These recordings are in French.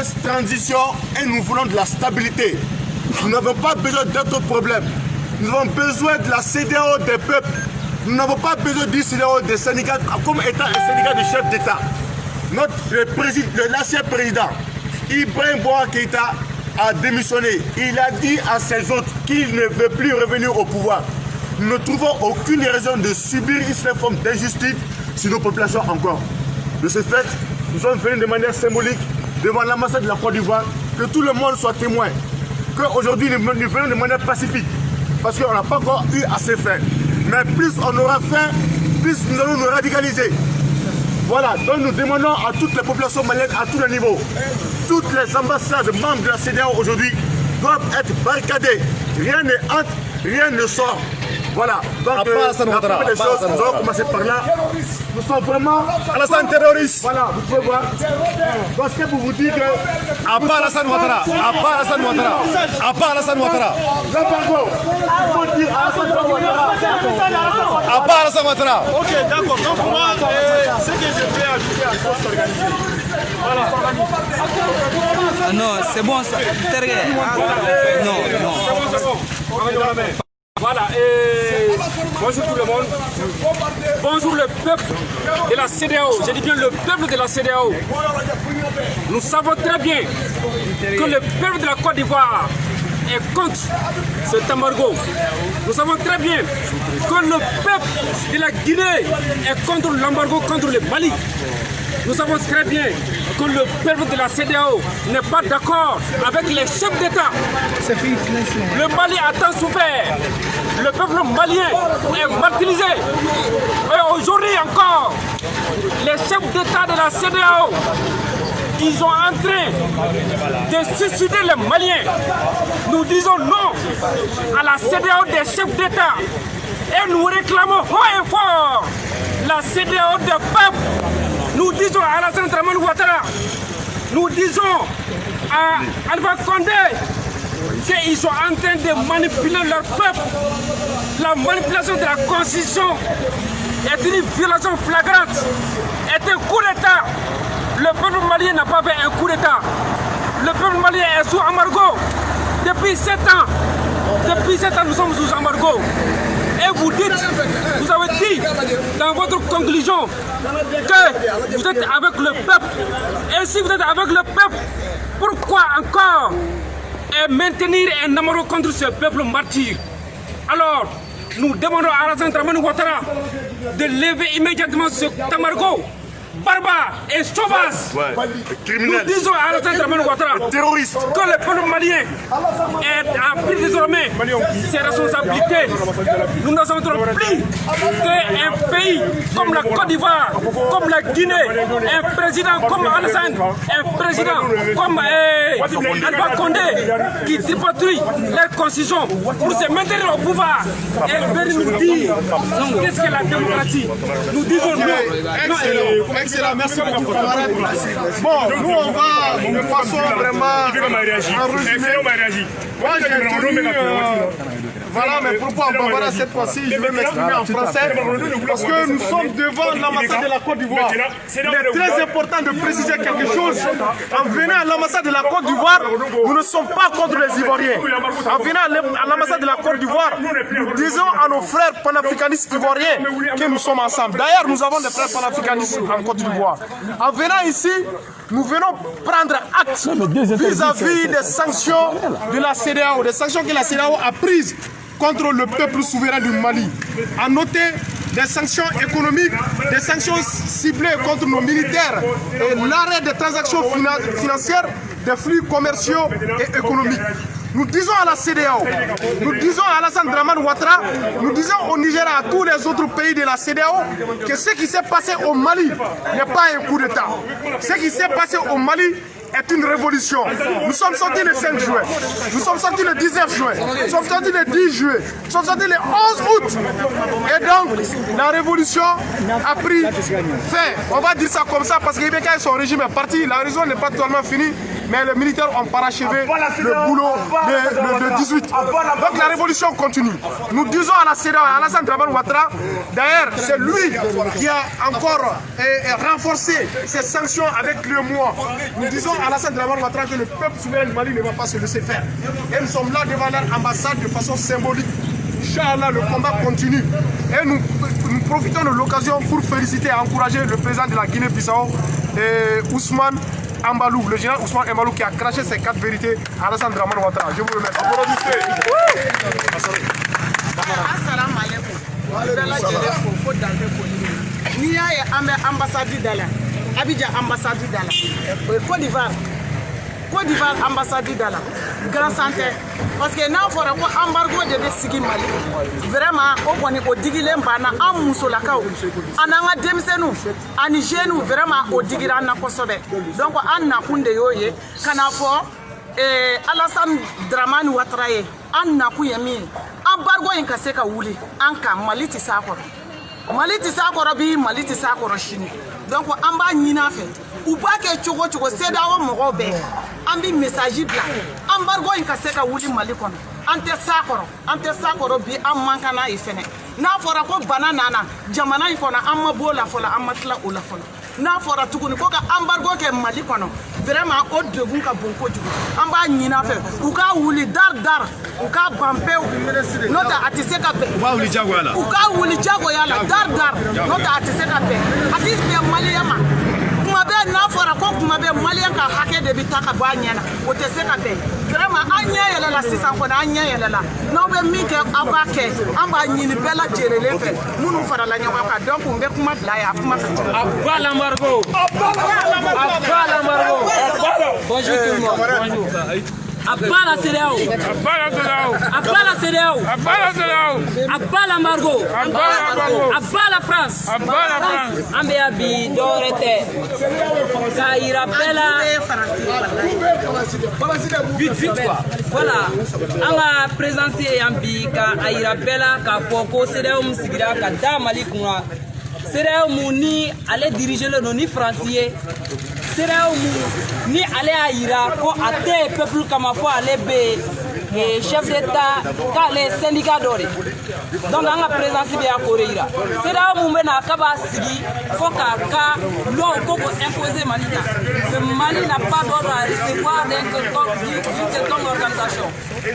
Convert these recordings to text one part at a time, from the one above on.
Transition et nous voulons de la stabilité. Nous n'avons pas besoin d'autres problèmes. Nous avons besoin de la CEDEAO des peuples. Nous n'avons pas besoin du CEDEAO des syndicats comme étant un syndicat de chefs d'État. L'ancien président, Ibrahim Boubacar Keïta, a démissionné. Il a dit à ses hôtes qu'il ne veut plus revenir au pouvoir. Nous ne trouvons aucune raison de subir une certaine forme d'injustice sur nos populations encore. De ce fait, nous sommes venus de manière symbolique devant l'ambassade de la Côte d'Ivoire, que tout le monde soit témoin, qu'aujourd'hui nous venons de manière pacifique, parce qu'on n'a pas encore eu assez faim. Mais plus on aura faim, plus nous allons nous radicaliser. Voilà, donc nous demandons à toutes les populations maliennes, à tous les niveaux, toutes les ambassades membres de la CEDEAO aujourd'hui doivent être barricadées. Rien ne entre, rien ne sort. Voilà, donc la première des choses, nous allons commencer par là. Nous sommes vraiment Alassane terroriste. Voilà, vous pouvez voir. Parce que vous dites que... À part Alassane Ouattara, l'embargo, il faut dire Alassane Ouattara. À part Alassane Ouattara. Ok, d'accord. Donc moi, ce que je vais ajouter à force organisée. Voilà. Non, c'est bon ça. Non. Voilà, et bonjour tout le monde. Bonjour le peuple de la CEDEAO. Je dis bien le peuple de la CEDEAO. Nous savons très bien que le peuple de la Côte d'Ivoire est contre cet embargo. Nous savons très bien que le peuple de la Guinée est contre l'embargo contre le Mali. Nous savons très bien que le peuple de la CEDEAO n'est pas d'accord avec les chefs d'État. Le Mali a tant souffert. Le peuple malien est martyrisé. Et aujourd'hui encore, les chefs d'État de la CEDEAO, ils sont en train de suicider les Maliens. Nous disons non à la CEDEAO des chefs d'État. Et nous réclamons haut et fort la CEDEAO des peuples. Nous disons à Alassane Ouattara, nous disons à Alpha Condé qu'ils sont en train de manipuler leur peuple. La manipulation de la Constitution est une violation flagrante, est un coup d'État. Le peuple malien n'a pas fait un coup d'État. Le peuple malien est sous embargo. Depuis 7 ans. Depuis 7 ans, nous sommes sous embargo. Et vous dites, vous avez dit dans votre conclusion que vous êtes avec le peuple. Et si vous êtes avec le peuple, pourquoi encore maintenir un embargo contre ce peuple martyr? Alors, nous demandons à Alassane Ouattara de lever immédiatement ce embargo barbare et sauvage. Nous disons à Alassane Ouattara que le peuple malien a pris désormais ses responsabilités. Nous n'entendrons plus qu'un pays comme la Côte d'Ivoire, comme la Guinée, un président comme Alassane, un président comme Alpha Condé qui tripatouille leur constitution pour se maintenir au pouvoir et venir nous dire qu'est-ce que la démocratie. Nous disons non. Excellent, merci beaucoup. Bon, nous on va de façon vraiment en résumé. Moi j'ai tenu, voilà, mais pourquoi on va voir cette fois-ci, je vais m'exprimer en français, parce que nous sommes devant l'ambassade de la Côte d'Ivoire. Il est très important de préciser quelque chose. En venant à l'ambassade de la Côte d'Ivoire, nous ne sommes pas contre les Ivoiriens. En venant à l'ambassade de la Côte d'Ivoire, nous disons à nos frères panafricanistes ivoiriens que nous sommes ensemble. D'ailleurs, nous avons des frères panafricanistes en Côte d'Ivoire. En venant ici, nous venons prendre acte vis-à-vis des sanctions de la CEDEAO, des sanctions que la CEDEAO a prises contre le peuple souverain du Mali. À noter des sanctions économiques, des sanctions ciblées contre nos militaires et l'arrêt des transactions financières, des flux commerciaux et économiques. Nous disons à la CEDEAO, nous disons à Alassane Ouattara, nous disons au Niger et à tous les autres pays de la CEDEAO que ce qui s'est passé au Mali n'est pas un coup d'État. Ce qui s'est passé au Mali est une révolution. Nous sommes sortis le 5 juin, nous sommes sortis le 19 juin, nous sommes sortis le 10 juillet, nous sommes sortis le 11 août. Et donc, la révolution a pris fin. On va dire ça comme ça parce que Ibeka et son régime est parti. La révolution n'est pas totalement finie, mais les militaires ont parachevé le boulot de 18. Donc la révolution continue. Nous disons à la CEDEAO, à Alassane Ouattara, d'ailleurs, c'est lui qui a encore renforcé ces sanctions avec le mois. Nous disons Alassane Dramane Ouattara que le peuple souverain du Mali ne va pas se laisser faire. Et nous sommes là devant leur ambassade de façon symbolique. Inch'Allah, le combat continue. Et nous profitons de l'occasion pour féliciter et encourager le président de la Guinée-Bissau, Ousmane Embalou, le général Ousmane Embalou qui a craché ses 4 vérités à Alassane Dramane Ouattara. Je vous remercie. Assalamu alaikum. N'i y'a ye an bɛ ambassade da la Abidjan ambassade da la Côte d'Ivoire ambassade da la grand santé parce que n'a fɔra ko embargo de bɛ sigi Mali vraiment o kɔni o digilen banna an musolakaw an n'an ka denmisɛnninw ani jeunes vraiment o digira an na kosɛbɛ donc an nakun de y'o ye ka n'a fɔ Alassane Dramane Ouattara ye an nakun ye min ye embargo in ka se ka wuli an kan Mali tɛ s'a kɔrɔ. Mali tɛ s'a kɔrɔ bi Mali tɛ s'a kɔrɔ sini donc an b'a ɲini a fɛ u b'a kɛ cogo cogo CEDEAO mɔgɔw bɛɛ an bɛ message bila embargo in ka se ka wuli Mali kɔnɔ an tɛ s'a kɔrɔ bi an man kan n'a ye fɛnɛ n'a fɔra ko bana nana jamana in kɔnɔ an ma b'o la fɔlɔ an ma tila o la fɔlɔ n'a fɔra tuguni ko ka embargo kɛ Mali kɔnɔ vraiment o degun ka bon kojugu an b'a ɲini a fɛ u k'a wuli dar u k'a ban pewu n'o tɛ a tɛ se ka bɛn u k'a wuli jagoya la dar n'o tɛ a tɛ se ka bɛn a tɛ bɛn maliyɛn ma kuma bɛɛ n'a fɔra ko kuma bɛɛ maliyɛn ka hakɛ de bɛ ta ka bɔ a ɲɛ na o tɛ se ka bɛn vraiment an ɲɛ yɛlɛla sisan kɔni an ɲɛ yɛlɛla n'aw bɛ min kɛ aw b'a kɛ an b'a ɲini bɛɛ lajɛlen fɛ minnu farala ɲɔgɔn kan donc n bɛ kuma bila ye a kuma ka ca. Bonjour tout le monde. À bas la CEDEAO. À bas la CEDEAO. À bas l'embargo. À bas la France. An bɛ yan bi dɔwɛrɛ tɛ k'a yira bɛɛ la voilà an ka présence ye yan bi k'a yira bɛɛ la k'a fɔ ko CEDEAO min sigira ka da Mali kunna CEDEAO mun ni ale dirigelen don ni Faransi ye CEDEAO mun ni ale y'a yira ko a tɛ peuple kama fɔ ale bɛ chef d'État k'ale syndicat dɔ de donc an ka présence bɛ yan k'o de yira CEDEAO mun bɛ na k'a b'a sigi fo k'a ka loi ko imposer Mali la mais Mali n'a pas d'ordre à recevoir d'une quelconque organisation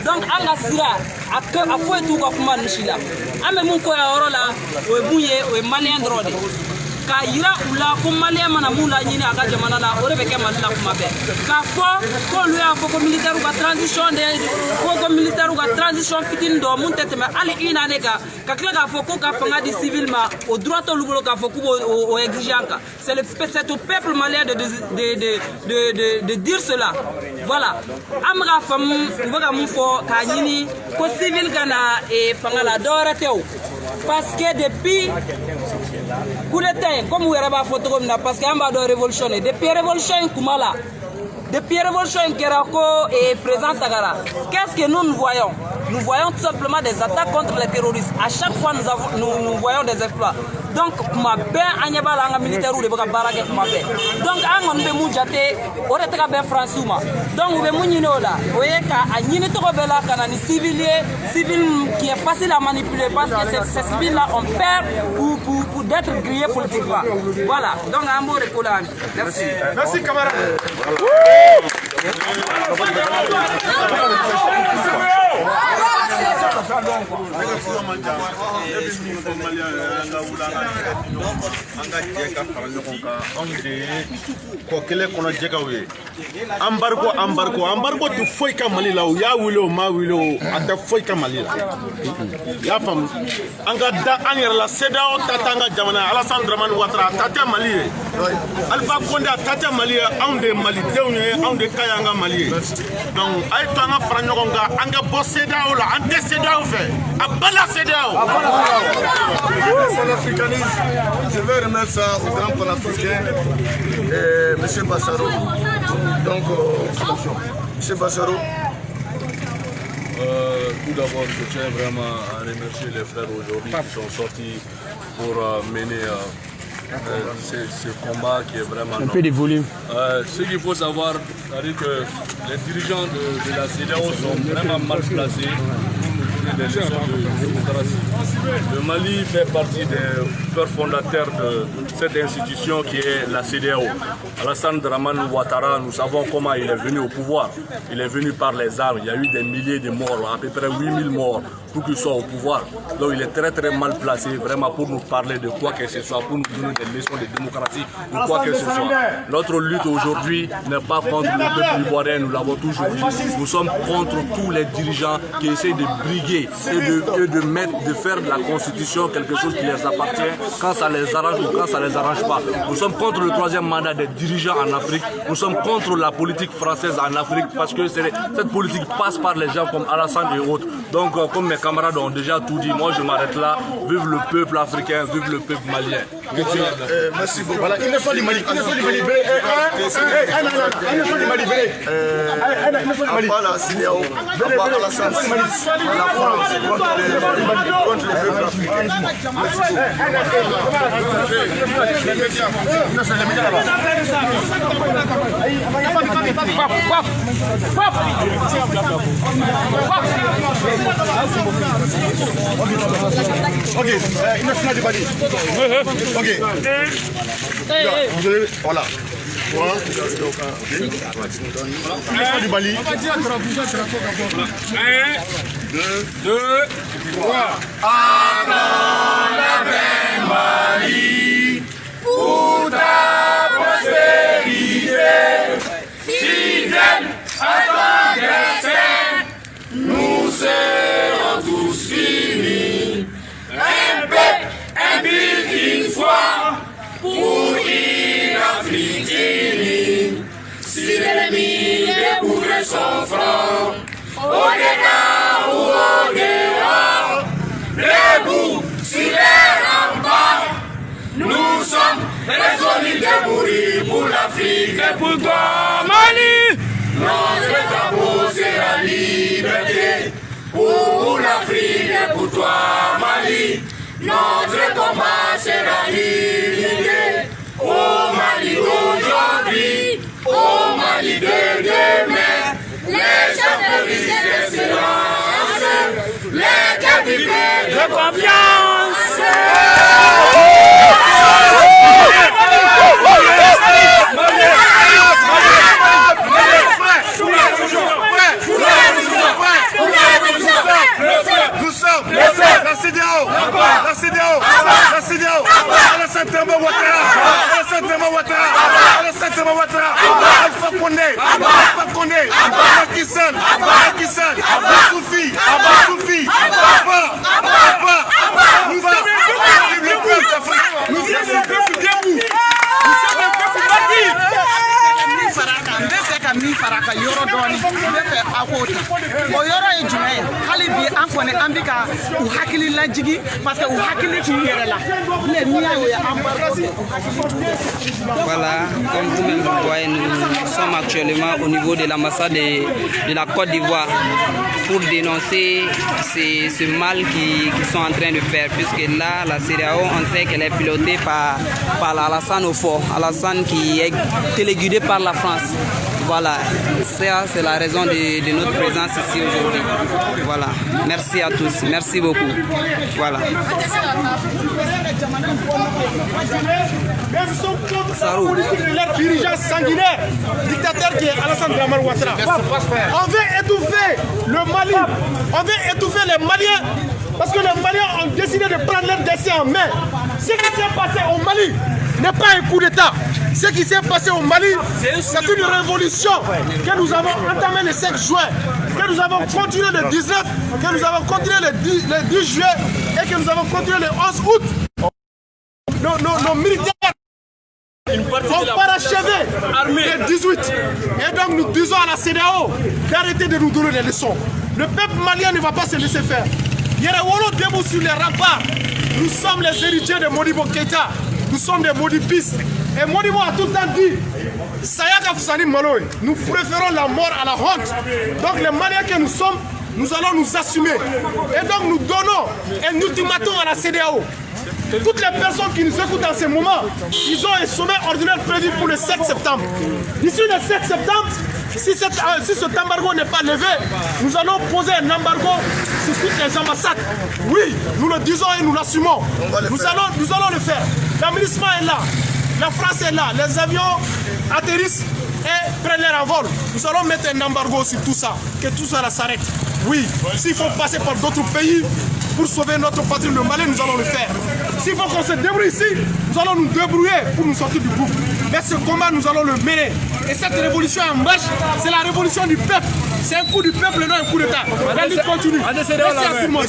donc an ka sira a foyi t'u ka kuma ninnu si la an bɛ mun kɔ yan yɔrɔ la o ye mun ye o ye maliyɛn dɔrɔn de k'a yira u la ko maliyɛn mana mun laɲini a ka jamana la o de bɛ kɛ Mali la kuma bɛɛ k'a fɔ k'olu y'a fɔ ko militaire ka transition fitinin dɔ mun tɛ tɛmɛ hali une année kan ka tila k'a fɔ ko ka fanga di civil ma o droit t'olu bolo k'a fɔ k'u b'o exiger an kan c'est au peuple malien de dire cela voilà an bɛ ka faamu u bɛ ka mun fɔ k'a ɲini ko civil ka na fanga la dɔwɛrɛ tɛ o parce que depuis coup d'état comme vous avez fait parce qu'il y a une révolution depuis révolution depuis révolution et président Sagara qu'est-ce que nous voyons? Nous voyons tout simplement des attaques contre les terroristes. À chaque fois, nous voyons des exploits. Donc, kuma ben anyeba la nga militaire ou de baka barake kuma ben. Donc, an on be mu jate, o de taka ben France ma. Donc, on be mu nyine ola. Oye ka anyine to bela kana ni civil qui est facile à manipuler parce que ces civils là ont peur pour d'être grillés politiquement. Voilà. Donc, un mot de Colani. Merci. Merci camarade. Embargo tu foi ka Mali la o ya wilo ma wilo ata foi ka Mali la ya fam anga da an yɛrɛ la CEDEAO tatanga jamana Alassane Dramane Ouattara tata Mali ye Alpha Condé tata Mali ye anw de malidenw ye anw de kaya anga Mali ye donc ay to anga fara ɲɔgɔn kan an ka bɔ CEDEAO la an tɛ CEDEAO fɛ a bala CEDEAO. Je veux remettre ça au grand panafricain, M. Bassaro. Donc, M. Bassaro. Tout d'abord, je tiens vraiment à remercier les frères aujourd'hui qui sont sortis pour mener ce combat qui est vraiment un peu de volume. Ce qu'il faut savoir, c'est que les dirigeants de la CEDEAO sont vraiment mal placés pour nous donner des leçons de démocratie. Le Mali fait partie des pères fondateurs de cette institution qui est la CEDEAO. Alassane Dramane Ouattara, nous savons comment il est venu au pouvoir. Il est venu par les armes. Il y a eu des milliers de morts, à peu près 8000 morts pour qu'il soit au pouvoir. Donc il est très mal placé vraiment pour nous parler de quoi que ce soit, pour nous donner des leçons de démocratie, de quoi que ce soit. Notre lutte aujourd'hui n'est pas contre le peuple ivoirien, nous l'avons toujours dit. Nous sommes contre tous les dirigeants qui essaient de briguer et de faire de la constitution quelque chose qui les appartient quand ça les arrange ou quand ça les arrange pas. Nous sommes contre le troisième mandat des dirigeants en Afrique. Nous sommes contre la politique française en Afrique parce que cette politique passe par les gens comme Alassane et autres. Donc comme mes camarades ont déjà tout dit, moi je m'arrête là. Vive le peuple africain, vive le peuple malien. Merci beaucoup. Voilà, il ne faut du Mali. Il ne faut du Mali. Il ne faut du Mali. À part la CEDEAO, à part Alassane, la France contre les peuples africains. Ok, il ne faut pas du Mali. Ok. Voilà. Il du Mali. 1, 2, 3. Mali, pour ta prospérité, fidèle à ton destin, nous serons tous unis. Un peuple, un but, une foi, pour une Afrique unie. Si l'ennemi découvre son front, au-dedans ou au-dehors, debout sur les remparts, nous sommes résolus de mourir pour l'Afrique et pour toi, Mali. Notre drapeau c'est la liberté, pour l'Afrique et pour toi, Mali. Notre combat c'est la liberté, au Mali d'aujourd'hui, au Mali de demain. Les chefs de l'espérance, les capitaines de confiance. Nous sommes la CEDEAO, Alassane Dramane Ouattara, Alpha Condé, Macky Sall, Soufi, nous sommes le peuple d'Afrique, nous sommes le peuple debout, nous sommes le peuple bâti. Min faraka yɔrɔ dɔɔni n bɛ fɛ aw k'o ta o yɔrɔ ye jumɛn ye hali bi an kɔni an bɛ ka u hakili lajigi parce que u hakili t'u yɛrɛ la bilen n'i y'a ye an b'a fɔ Voilà, comme vous-même vous voyez, nous sommes actuellement au niveau de l'ambassade de la Côte d'Ivoire pour dénoncer ce mal qu'ils sont en train de faire, puisque là, la CEDEAO, on sait qu'elle est pilotée par Alassane Oufo, Alassane qui est téléguidé par la France. Voilà, ça c'est la raison de notre présence ici aujourd'hui. Voilà, merci à tous, merci beaucoup. Voilà. Nous sommes contre la politique de leur dirigeant sanguinaire, dictateur qui est Alassane Dramane Ouattara. On veut étouffer le Mali, on veut étouffer les Maliens, parce que les Maliens ont décidé de prendre leur destin en main. Ce qui s'est passé au Mali n'est pas un coup d'État. Ce qui s'est passé au Mali, c'est une révolution que nous avons entamée le 5 juin, que nous avons continué le 19, que nous avons continué le 10 juillet et que nous avons continué le 11 août. Nos militaires ont parachevé le 18. Et donc nous disons à la CEDEAO d'arrêter de nous donner des leçons. Le peuple malien ne va pas se laisser faire. Yerewolo debout sur les remparts. Nous sommes les héritiers de Modibo Keïta. Nous sommes des Modibistes. Et Modibo a tout le temps dit, Sayaka Foussani Maloé, nous préférons la mort à la honte. Donc les Maliens que nous sommes, nous allons nous assumer. Et donc nous donnons un ultimatum à la CEDEAO. toutes les personnes qui nous écoutent en ce moment, ils ont un sommet ordinaire prévu pour le 7 septembre. D'ici le 7 septembre, si cet embargo n'est pas levé, nous allons poser un embargo sur toutes les ambassades. Oui, nous le disons et nous l'assumons. Nous allons le faire. L'aménagement est là, la France est là, les avions atterrissent et prennent leur envol. Nous allons mettre un embargo sur tout ça, que tout ça s'arrête. Oui, s'il faut passer par d'autres pays pour sauver notre patrie, le Mali, nous allons le faire. S'il faut qu'on se débrouille ici, nous allons nous débrouiller pour nous sortir du groupe. Mais ce combat, nous allons le mener. Et cette révolution en marche, c'est la révolution du peuple. C'est un coup du peuple et non un coup d'État. La lutte continue. Merci à tout le monde.